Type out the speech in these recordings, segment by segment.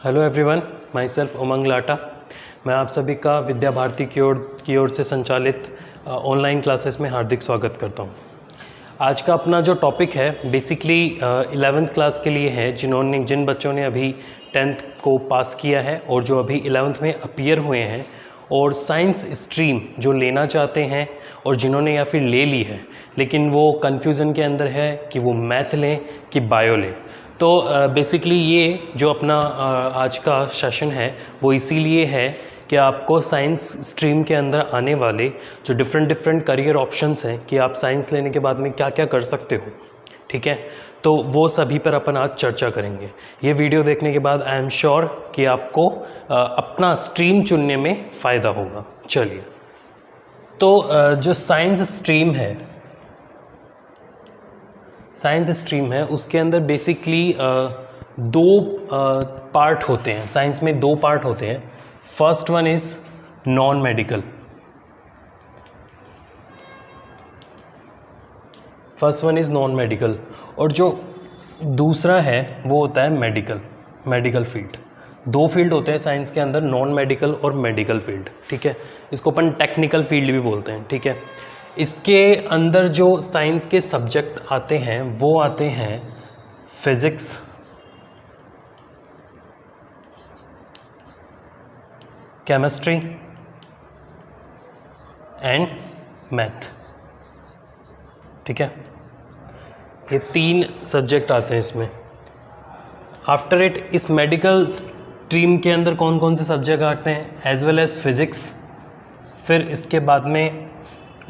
Hello everyone, my self उमंग लाटा। मैं आप सभी का विद्या भारती की ओर से संचालित ऑनलाइन क्लासेस में हार्दिक स्वागत करता हूं। आज का अपना जो टॉपिक है बेसिकली 11th क्लास के लिए है, जिन बच्चों ने अभी 10th को पास किया है और जो अभी 11th में अपीयर हुए हैं और साइंस स्ट्रीम जो लेना चाहते हैं और जिन्होंने या फिर ले ली है लेकिन वो कन्फ्यूज़न के अंदर है कि वो मैथ लें कि बायो लें। तो बेसिकली ये जो अपना आज का सेशन है वो इसीलिए है कि आपको साइंस स्ट्रीम के अंदर आने वाले जो डिफरेंट करियर ऑप्शंस हैं कि आप साइंस लेने के बाद में क्या क्या कर सकते हो, ठीक है। तो वो सभी पर अपन आज चर्चा करेंगे। ये वीडियो देखने के बाद आई एम श्योर कि आपको अपना स्ट्रीम चुनने में फ़ायदा होगा। चलिए, तो जो साइंस स्ट्रीम है उसके अंदर बेसिकली दो पार्ट होते हैं। साइंस में दो पार्ट होते हैं। First one is non medical और जो दूसरा है वो होता है मेडिकल फील्ड। दो फील्ड होते हैं साइंस के अंदर, नॉन मेडिकल और मेडिकल फील्ड, ठीक है। इसको अपन टेक्निकल फील्ड भी बोलते हैं, ठीक है। इसके अंदर जो साइंस के सब्जेक्ट आते हैं वो आते हैं फिज़िक्स, केमिस्ट्री एंड मैथ, ठीक है। ये तीन सब्जेक्ट आते हैं इसमें। आफ्टर इट इस मेडिकल स्ट्रीम के अंदर कौन कौन से सब्जेक्ट आते हैं, एज वेल एज फिज़िक्स। फिर इसके बाद में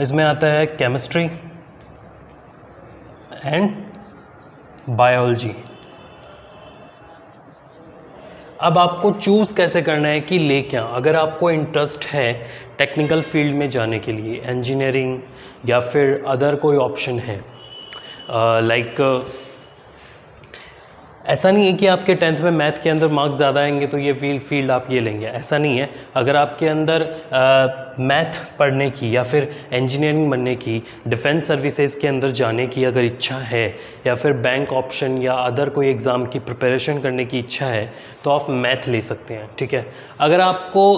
इसमें आता है केमिस्ट्री एंड बायोलॉजी। अब आपको चूज़ कैसे करना है कि ले क्या। अगर आपको इंटरेस्ट है टेक्निकल फील्ड में जाने के लिए, इंजीनियरिंग या फिर अदर कोई ऑप्शन है, ऐसा नहीं है कि आपके 10th में मैथ के अंदर मार्क्स ज़्यादा आएंगे तो ये फील्ड आप ये लेंगे, ऐसा नहीं है। अगर आपके अंदर मैथ पढ़ने की या फिर इंजीनियरिंग बनने की, डिफेंस सर्विसेज के अंदर जाने की अगर इच्छा है या फिर बैंक ऑप्शन या अदर कोई एग्ज़ाम की प्रिपरेशन करने की इच्छा है तो आप मैथ ले सकते हैं, ठीक है। अगर आपको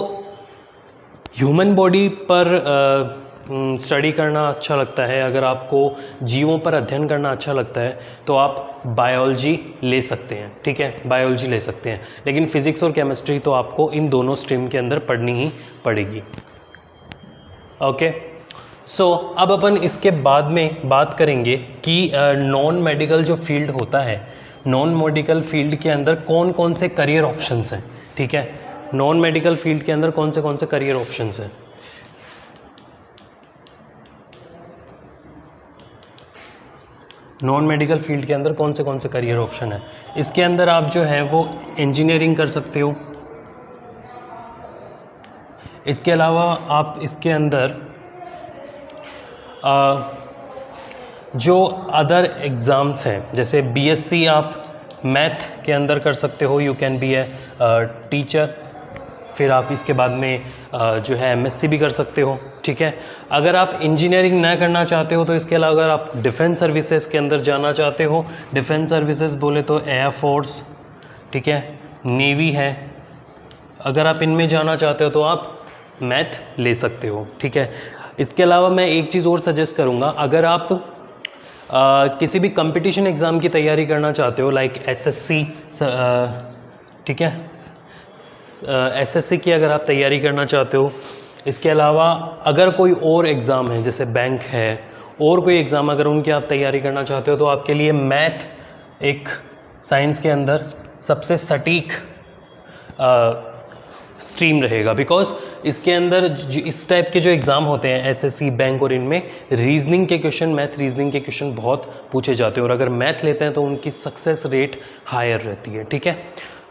ह्यूमन बॉडी पर स्टडी करना अच्छा लगता है, अगर आपको जीवों पर अध्ययन करना अच्छा लगता है तो आप बायोलॉजी ले सकते हैं, ठीक है, बायोलॉजी ले सकते हैं। लेकिन फिज़िक्स और केमिस्ट्री तो आपको इन दोनों स्ट्रीम के अंदर पढ़नी ही पड़ेगी। ओके, सो अब अपन इसके बाद में बात करेंगे कि नॉन मेडिकल जो फील्ड होता है, नॉन मेडिकल फील्ड के अंदर कौन कौन से करियर ऑप्शंस हैं, ठीक है। नॉन मेडिकल फील्ड के अंदर कौन से करियर ऑप्शंस हैं। नॉन मेडिकल फील्ड के अंदर कौन से करियर ऑप्शन है। इसके अंदर आप जो है वो इंजीनियरिंग कर सकते हो। इसके अलावा आप इसके अंदर जो अदर एग्ज़ाम्स हैं, जैसे बीएससी आप मैथ के अंदर कर सकते हो, you can be a teacher. फिर आप इसके बाद में जो है एमएससी भी कर सकते हो, ठीक है। अगर आप इंजीनियरिंग ना करना चाहते हो तो इसके अलावा अगर आप डिफेंस सर्विसेज के अंदर जाना चाहते हो, डिफेंस सर्विसेज बोले तो एयरफोर्स, ठीक है, नेवी है, अगर आप इनमें जाना चाहते हो तो आप मैथ ले सकते हो, ठीक है। इसके अलावा मैं एक चीज़ और सजेस्ट करूँगा, अगर आप किसी भी कंपटीशन एग्ज़ाम की तैयारी करना चाहते हो, लाइक एसएससी, ठीक है, एसएससी की अगर आप तैयारी करना चाहते हो, इसके अलावा अगर कोई और एग्ज़ाम है जैसे बैंक है और कोई एग्ज़ाम अगर उनकी आप तैयारी करना चाहते हो तो आपके लिए मैथ एक साइंस के अंदर सबसे सटीक स्ट्रीम रहेगा। बिकॉज इसके अंदर इस टाइप के जो एग्ज़ाम होते हैं एसएससी, बैंक और इनमें रीजनिंग के क्वेश्चन, मैथ रीजनिंग के क्वेश्चन बहुत पूछे जाते हैं और अगर मैथ लेते हैं तो उनकी सक्सेस रेट हायर रहती है, ठीक है।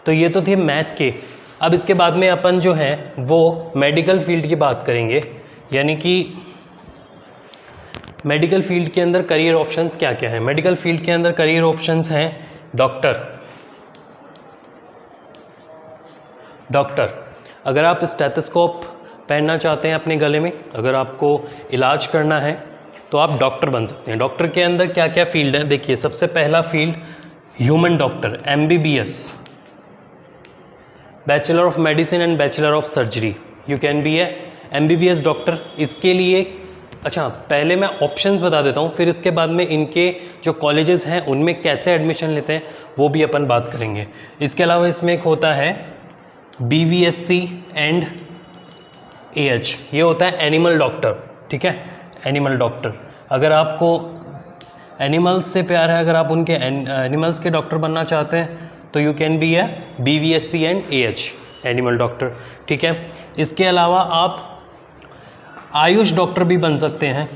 तो ये तो थे मैथ के। अब इसके बाद में अपन जो है वो मेडिकल फील्ड की बात करेंगे, यानी कि मेडिकल फील्ड के अंदर करियर ऑप्शंस क्या क्या हैं। मेडिकल फील्ड के अंदर करियर ऑप्शंस हैं डॉक्टर। अगर आप स्टेथोस्कोप पहनना चाहते हैं अपने गले में, अगर आपको इलाज करना है तो आप डॉक्टर बन सकते हैं। डॉक्टर के अंदर क्या क्या फील्ड है, देखिए सबसे पहला field human doctor, MBBS। Bachelor of medicine and bachelor of surgery, you can be A MBBS doctor. इसके लिए अच्छा पहले मैं ऑप्शंस बता देता हूँ, फिर इसके बाद में इनके जो कॉलेजेस हैं उनमें कैसे एडमिशन लेते हैं वो भी अपन बात करेंगे। इसके अलावा इसमें एक होता है BVSC एंड AH, ये होता है एनिमल डॉक्टर, ठीक है, एनिमल डॉक्टर। अगर आपको एनिमल्स से प्यार है, अगर आप उनके एनिमल्स के डॉक्टर बनना चाहते हैं तो you can be A BVSC and AH animal doctor, ठीक है। इसके अलावा आप आयुष डॉक्टर भी बन सकते हैं,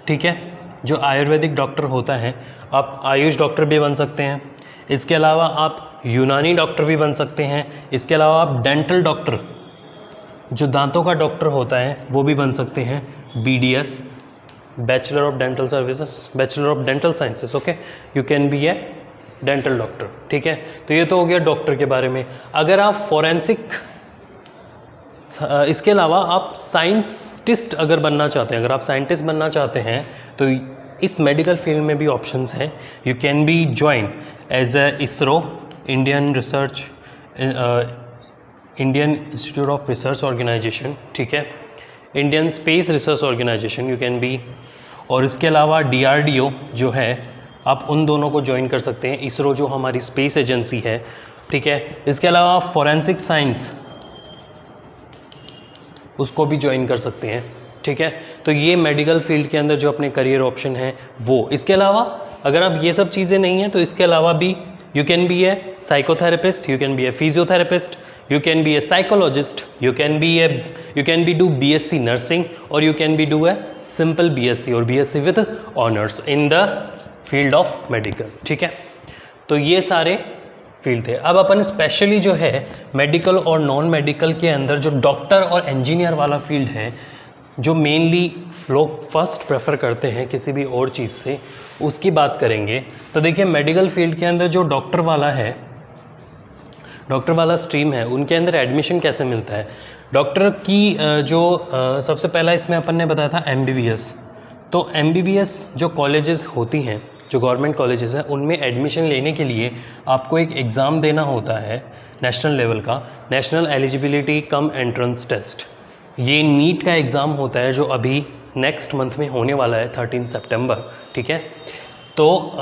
ठीक है, जो आयुर्वेदिक डॉक्टर होता है आप आयुष डॉक्टर भी बन सकते हैं। इसके अलावा आप यूनानी डॉक्टर भी बन सकते हैं। इसके अलावा आप डेंटल डॉक्टर, जो दांतों का डॉक्टर होता है वो भी बन सकते हैं, BDS, bachelor of dental services, bachelor of dental sciences, okay, you can be A dental doctor, ठीक है। तो ये तो हो गया डॉक्टर के बारे में। अगर आप फॉरेंसिक, इसके अलावा आप साइंटिस्ट अगर बनना चाहते हैं, अगर आप साइंटिस्ट बनना चाहते हैं तो इस मेडिकल फील्ड में भी ऑप्शंस हैं। You can be join as a ISRO, Indian institute of research organisation, ठीक है, Indian space research organisation you can be. और इसके अलावा DRDO जो है, आप उन दोनों को ज्वाइन कर सकते हैं। ISRO जो हमारी स्पेस एजेंसी है, ठीक है। इसके अलावा आप फॉरेंसिक साइंस उसको भी ज्वाइन कर सकते हैं, ठीक है। तो ये मेडिकल फील्ड के अंदर जो अपने करियर ऑप्शन है वो। इसके अलावा अगर आप ये सब चीज़ें नहीं हैं तो इसके अलावा भी you can be a psychotherapist, you can be a physiotherapist, you can be a psychologist, you can be do BSc nursing, और you can be do a simple BSc और BSc with honours in the field of medical, ठीक है। तो ये सारे field थे। अब अपन specially जो है मेडिकल और नॉन मेडिकल के अंदर जो डॉक्टर और इंजीनियर वाला फील्ड है, जो मेनली लोग फर्स्ट प्रेफर करते हैं किसी भी और चीज़ से, उसकी बात करेंगे। तो देखिए मेडिकल फील्ड के अंदर जो डॉक्टर वाला स्ट्रीम है, उनके अंदर एडमिशन कैसे मिलता है। डॉक्टर की सबसे पहला इसमें अपन ने बताया था MBBS। तो MBBS जो कॉलेजेस होती हैं, जो गवर्नमेंट कॉलेजेस हैं, उनमें एडमिशन लेने के लिए आपको एक एग्ज़ाम देना होता है नेशनल लेवल का, national eligibility cum entrance test. ये नीट का एग्ज़ाम होता है जो अभी नेक्स्ट मंथ में होने वाला है 13 सितंबर, ठीक है। तो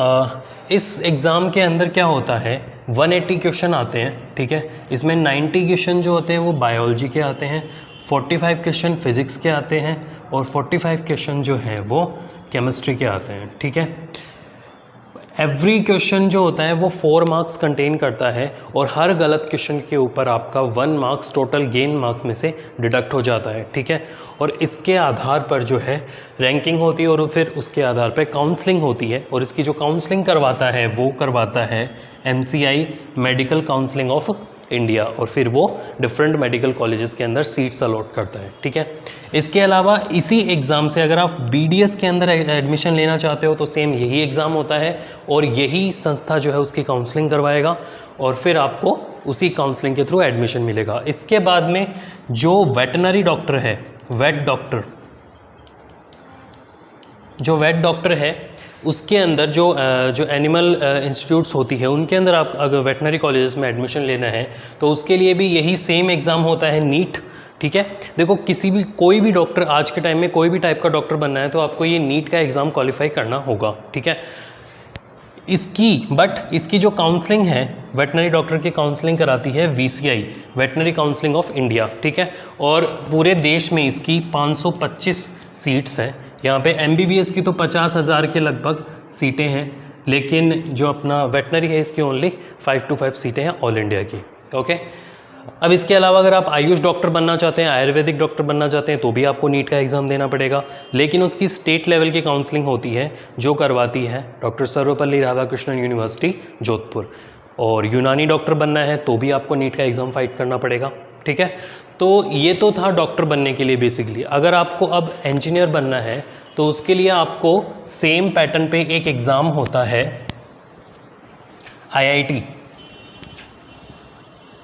इस एग्ज़ाम के अंदर क्या होता है, 180 क्वेश्चन आते हैं, ठीक है। इसमें 90 क्वेश्चन जो होते हैं वो बायोलॉजी के आते हैं, 45 क्वेश्चन फिज़िक्स के आते हैं, और 45 क्वेश्चन जो हैं वो केमिस्ट्री के आते हैं, ठीक है। एवरी क्वेश्चन जो होता है वो 4 मार्क्स कंटेन करता है, और हर गलत क्वेश्चन के ऊपर आपका 1 मार्क्स टोटल गेन मार्क्स में से डिडक्ट हो जाता है, ठीक है। और इसके आधार पर जो है रैंकिंग होती है, और फिर उसके आधार पर काउंसलिंग होती है, और इसकी जो काउंसलिंग करवाता है वो करवाता है MCI, medical counselling of India, और फिर वो डिफरेंट मेडिकल कॉलेजेस के अंदर सीट्स अलॉट करता है, ठीक है। इसके अलावा इसी एग्ज़ाम से अगर आप BDS के अंदर एडमिशन लेना चाहते हो तो सेम यही एग्ज़ाम होता है, और यही संस्था जो है उसकी काउंसलिंग करवाएगा, और फिर आपको उसी काउंसलिंग के थ्रू एडमिशन मिलेगा। इसके बाद में जो वेटनरी डॉक्टर है, वेट डॉक्टर है, उसके अंदर जो एनिमल इंस्टीट्यूट्स होती है, उनके अंदर आप अगर वेटनरी कॉलेजेस में एडमिशन लेना है तो उसके लिए भी यही सेम एग्ज़ाम होता है, नीट, ठीक है। देखो कोई भी डॉक्टर आज के टाइम में कोई भी टाइप का डॉक्टर बनना है तो आपको ये नीट का एग्ज़ाम क्वालिफाई करना होगा, ठीक है। इसकी जो काउंसलिंग है, वेटनरी डॉक्टर की काउंसलिंग कराती है VCI, veterinary counselling of India, ठीक है। और पूरे देश में इसकी 525 सीट्स हैं। यहाँ पे MBBS की तो 50,000 के लगभग सीटें हैं, लेकिन जो अपना वेटनरी है इसकी ओनली 5 to 5 सीटें हैं ऑल इंडिया की, ओके। अब इसके अलावा अगर आप आयुष डॉक्टर बनना चाहते हैं, आयुर्वेदिक डॉक्टर बनना चाहते हैं, तो भी आपको नीट का एग्ज़ाम देना पड़ेगा, लेकिन उसकी स्टेट लेवल की काउंसलिंग होती है जो करवाती है डॉक्टर सर्वपल्ली राधाकृष्णन यूनिवर्सिटी जोधपुर। और यूनानी डॉक्टर बनना है तो भी आपको नीट का एग्ज़ाम फाइट करना पड़ेगा, ठीक है। तो ये तो था डॉक्टर बनने के लिए बेसिकली। अगर आपको अब इंजीनियर बनना है तो उसके लिए आपको सेम पैटर्न पे एक एग्ज़ाम होता है, IIT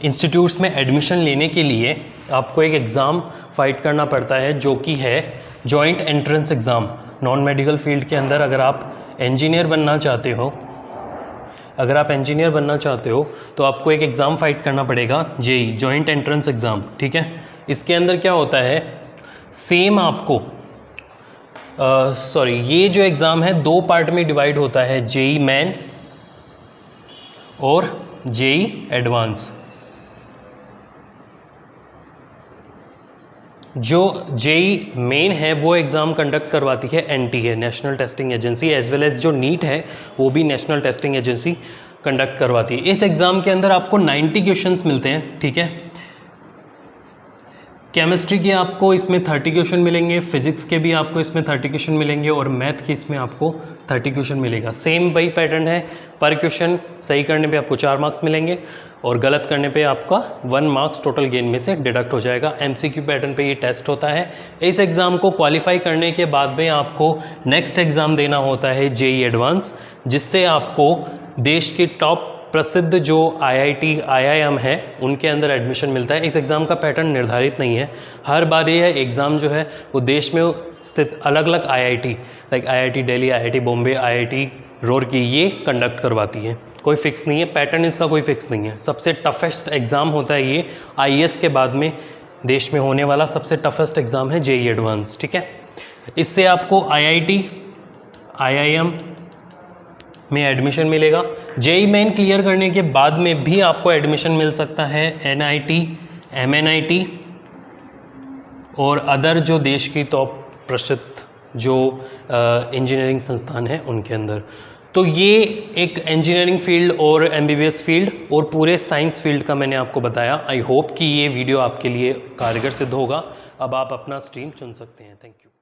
इंस्टीट्यूट्स में एडमिशन लेने के लिए आपको एक एग्ज़ाम फाइट करना पड़ता है, जो कि है joint entrance exam. Non medical field के अंदर अगर आप इंजीनियर बनना चाहते हो अगर आप इंजीनियर बनना चाहते हो तो आपको एक एग्ज़ाम फाइट करना पड़ेगा, जेई जॉइंट एंट्रेंस एग्ज़ाम, ठीक है। इसके अंदर क्या होता है, सेम आपको ये जो एग्ज़ाम है 2 पार्ट में डिवाइड होता है, जेई मेन और जेई एडवांस। जो जेई मेन है वो एग्ज़ाम कंडक्ट करवाती है NTA, national testing agency, as well as जो नीट है वो भी नेशनल टेस्टिंग एजेंसी कंडक्ट करवाती है। इस एग्ज़ाम के अंदर आपको 90 क्वेश्चंस मिलते हैं, ठीक है। केमिस्ट्री के आपको इसमें 30 क्वेश्चन मिलेंगे, फिजिक्स के भी आपको इसमें 30 क्वेश्चन मिलेंगे और मैथ के इसमें आपको 30 क्वेश्चन मिलेगा। सेम वही पैटर्न है, पर क्वेश्चन सही करने पे आपको 4 मार्क्स मिलेंगे और गलत करने पे आपका 1 मार्क्स टोटल गेन में से डिडक्ट हो जाएगा। एमसीक्यू पैटर्न पे ये टेस्ट होता है। इस एग्ज़ाम को क्वालिफाई करने के बाद में आपको नेक्स्ट एग्ज़ाम देना होता है जेई एडवांस, जिससे आपको देश की टॉप प्रसिद्ध जो आईआईटी आईआईएम है उनके अंदर एडमिशन मिलता है। इस एग्ज़ाम का पैटर्न निर्धारित नहीं है, हर बार यह एग्ज़ाम जो है वो देश में स्थित अलग अलग IIT like IIT Delhi, IIT Bombay, IIT Roorkee ये कंडक्ट करवाती है। कोई फिक्स नहीं है, पैटर्न इसका कोई फिक्स नहीं है। सबसे टफेस्ट एग्ज़ाम होता है ये, आईएएस के बाद में देश में होने वाला सबसे टफेस्ट एग्ज़ाम है जेई एडवांस, ठीक है। इससे आपको आईआईटी आईआईएम में एडमिशन मिलेगा। जेई मेन क्लियर करने के बाद में भी आपको एडमिशन मिल सकता है एनआईटी, एमएनआईटी और अदर जो देश की टॉप प्रसिद्ध जो इंजीनियरिंग संस्थान है उनके अंदर। तो ये एक इंजीनियरिंग फील्ड और एमबीबीएस फील्ड और पूरे साइंस फील्ड का मैंने आपको बताया। आई होप कि ये वीडियो आपके लिए कारगर सिद्ध होगा। अब आप अपना स्ट्रीम चुन सकते हैं। Thank you.